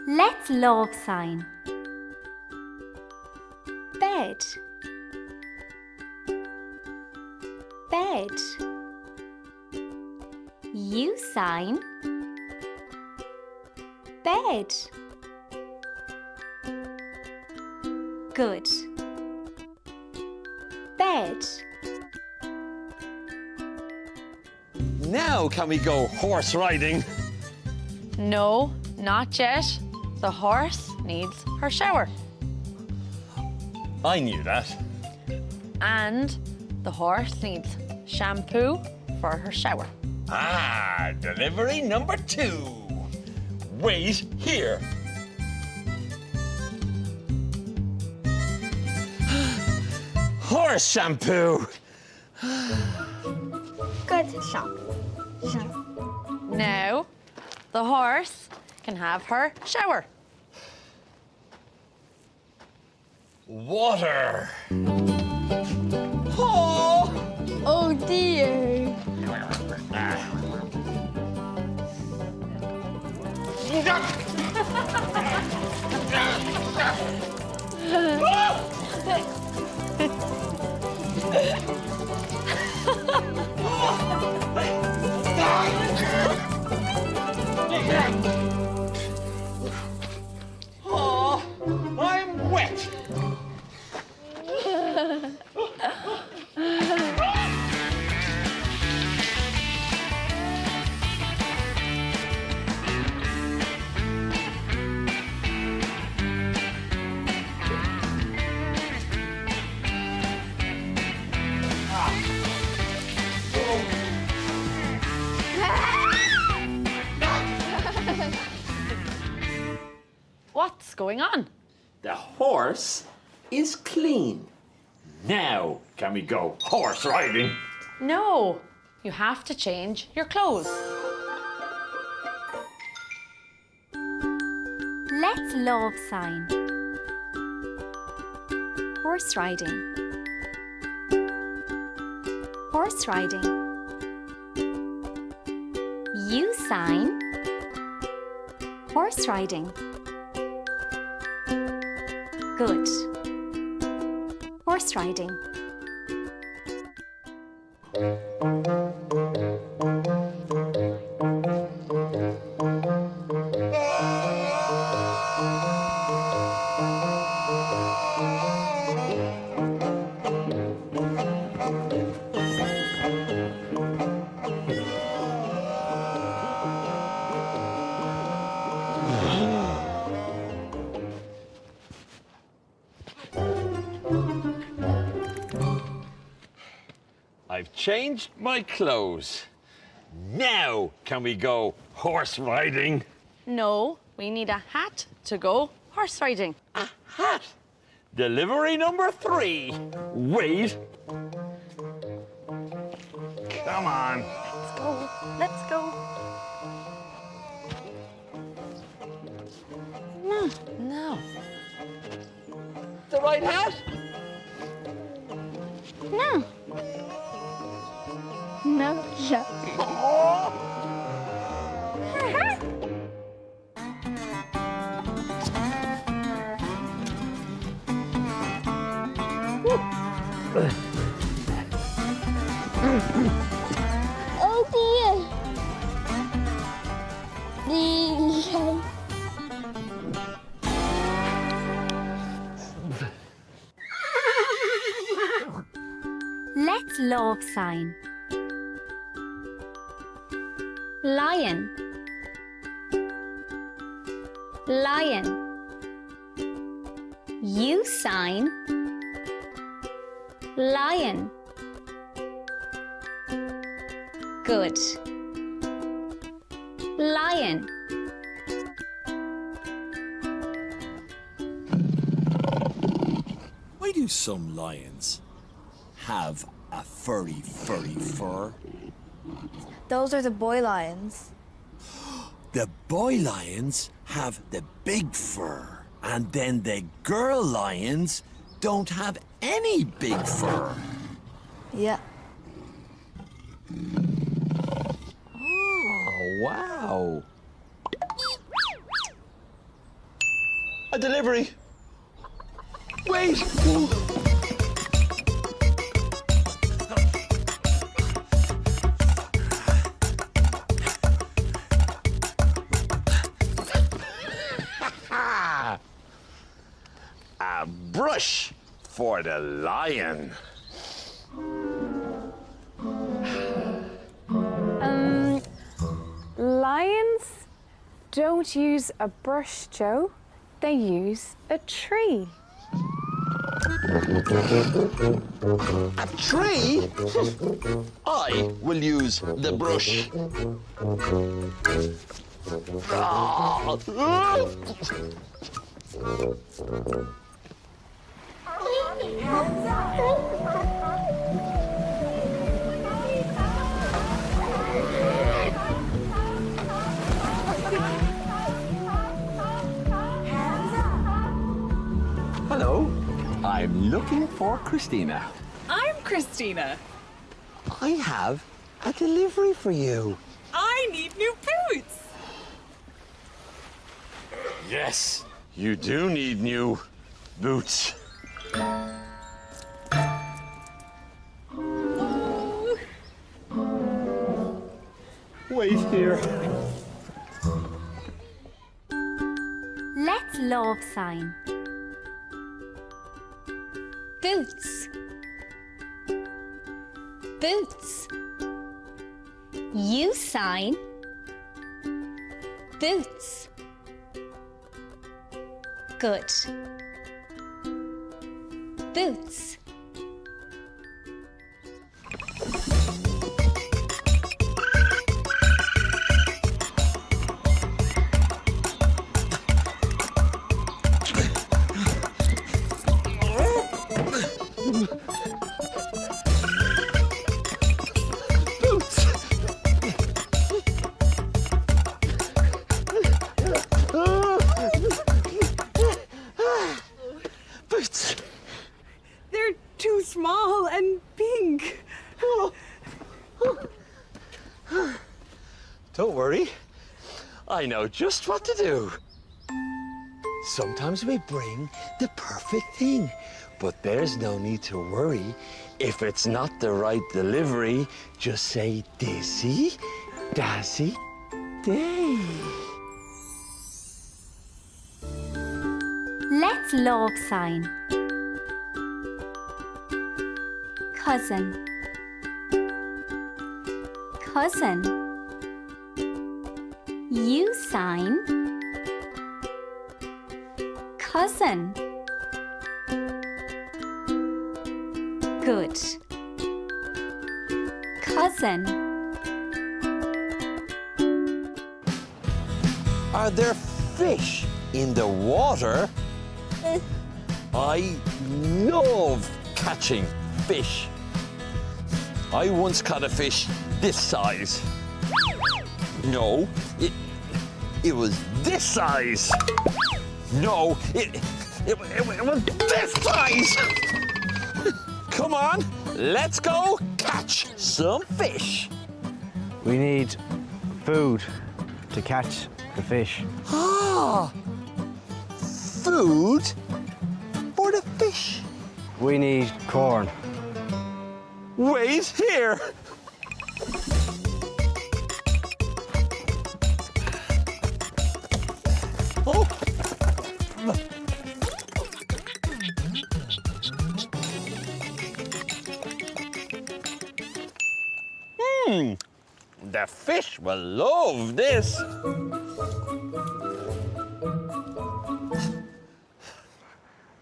Let's love sign. Bed. Bed. U sign. Bed. Good. Bed. Now can we go horse riding? No, not yet. The horse needs her shower. I knew that. And the horse needs shampoo for her shower. Ah, delivery number 2. Wait here. Horse shampoo. Good shop. Now, the horse can have her shower. Water. Oh! Oh dear. Oh, I'm wet. What's going on? The horse is clean. Now can we go horse riding? No, you have to change your clothes. Let's love sign. Horse riding. Horse riding. U sign. Horse riding. Good. Horse riding. I've changed my clothes. Now can we go horse riding? No, we need a hat to go horse riding. A hat. Delivery number 3. Wait. Come on. Let's go. Let's go. No, no. The right hat? No. No. Oh dear. Let's love sign. Lion. Lion. U sign. Lion. Good. Lion. Why do some lions have a furry fur? Those are the boy lions. The boy lions have the big fur, and then the girl lions don't have any big fur. Yeah. Oh, wow. A delivery. Wait. A brush for the lion. Lions don't use a brush, Joe. They use a tree. A tree? I will use the brush. Hello, I'm looking for Christina. I'm Christina. I have a delivery for you. I need new boots. Yes, you do need new boots. Wait here. Let's love sign. Boots. Boots. You sign. Boots. Good. Boots. Boots. They're too small and pink. Don't worry. I know just what to do. Sometimes we bring the perfect thing, but there's no need to worry. If it's not the right delivery, just say Dizzy, Dazzy, Day. Let's love sign. Cousin. Cousin. You sign. Cousin. Good. Cousin. Are there fish in the water? I love catching fish. I once caught a fish this size. No, it was this size. No, it was this size. Come on, let's go catch some fish. We need food to catch the fish. Ah, food for the fish. We need corn. Wait here. Oh. The fish will love this.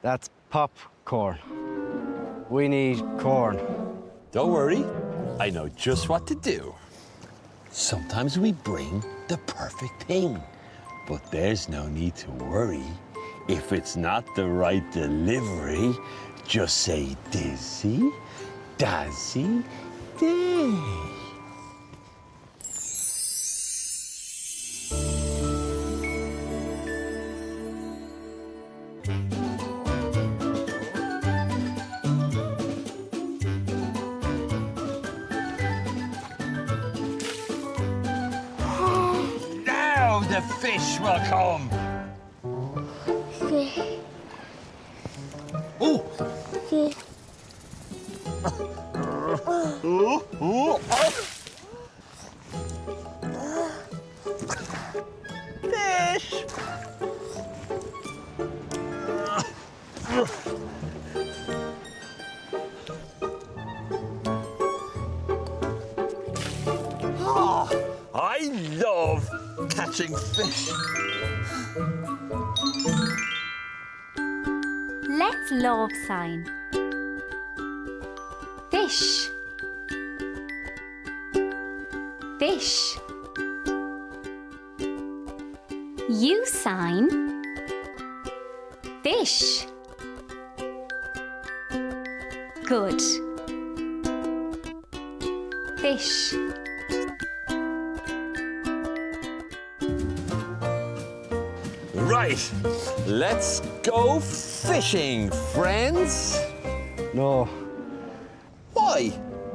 That's popcorn. We need corn. Don't worry, I know just what to do. Sometimes we bring the perfect thing, but there's no need to worry. If it's not the right delivery, just say Dizzy, Dazzy, Day. Now the fish will come. Fish. Fish! Oh, I love catching fish. Let's love sign. Fish. Fish. You sign. Fish. Good. Fish. Right, let's go fishing, friends. No, Why?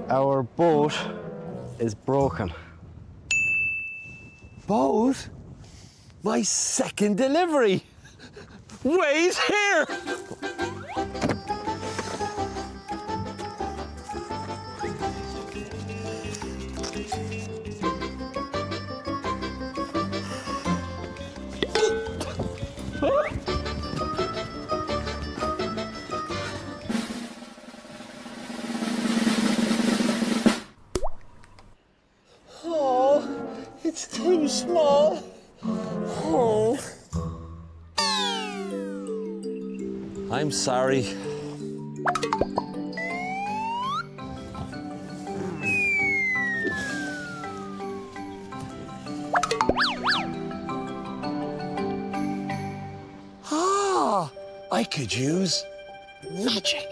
our boat is broken. Boat? My second delivery. Wait here. Oh, it's too small. Oh. I'm sorry. Ah, I could use magic.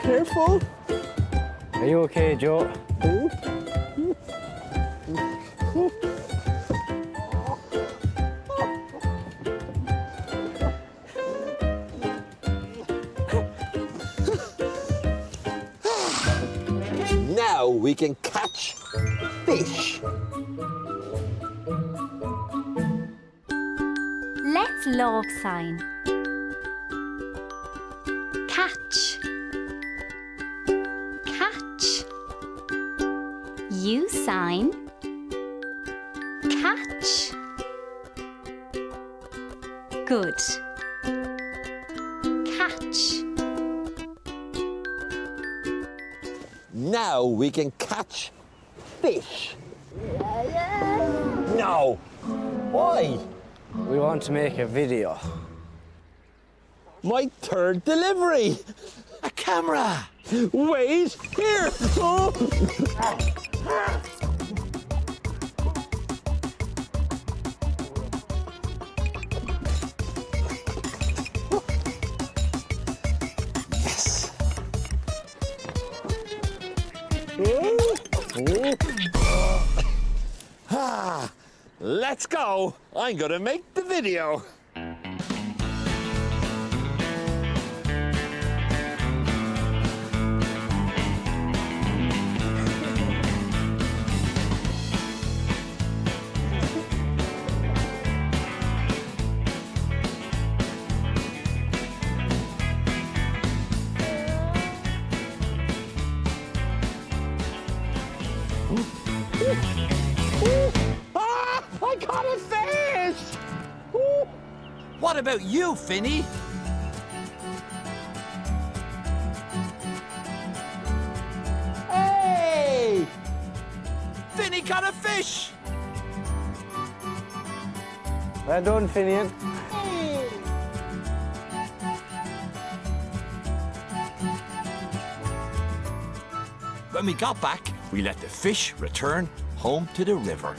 Careful. Are you okay, Joe? Now we can catch fish. Let's love sign. Catch. Catch. You sign. Catch. Good. Catch. Now we can catch fish. No. Why? We want to make a video. My third delivery. A camera. Wait here. Oh. Yes. Ah, let's go. I'm gonna make the video. Ah, I caught a fish! Ooh. What about you, Finny? Hey! Finny caught a fish! Well done, Finian. When we got back, we let the fish return home to the river.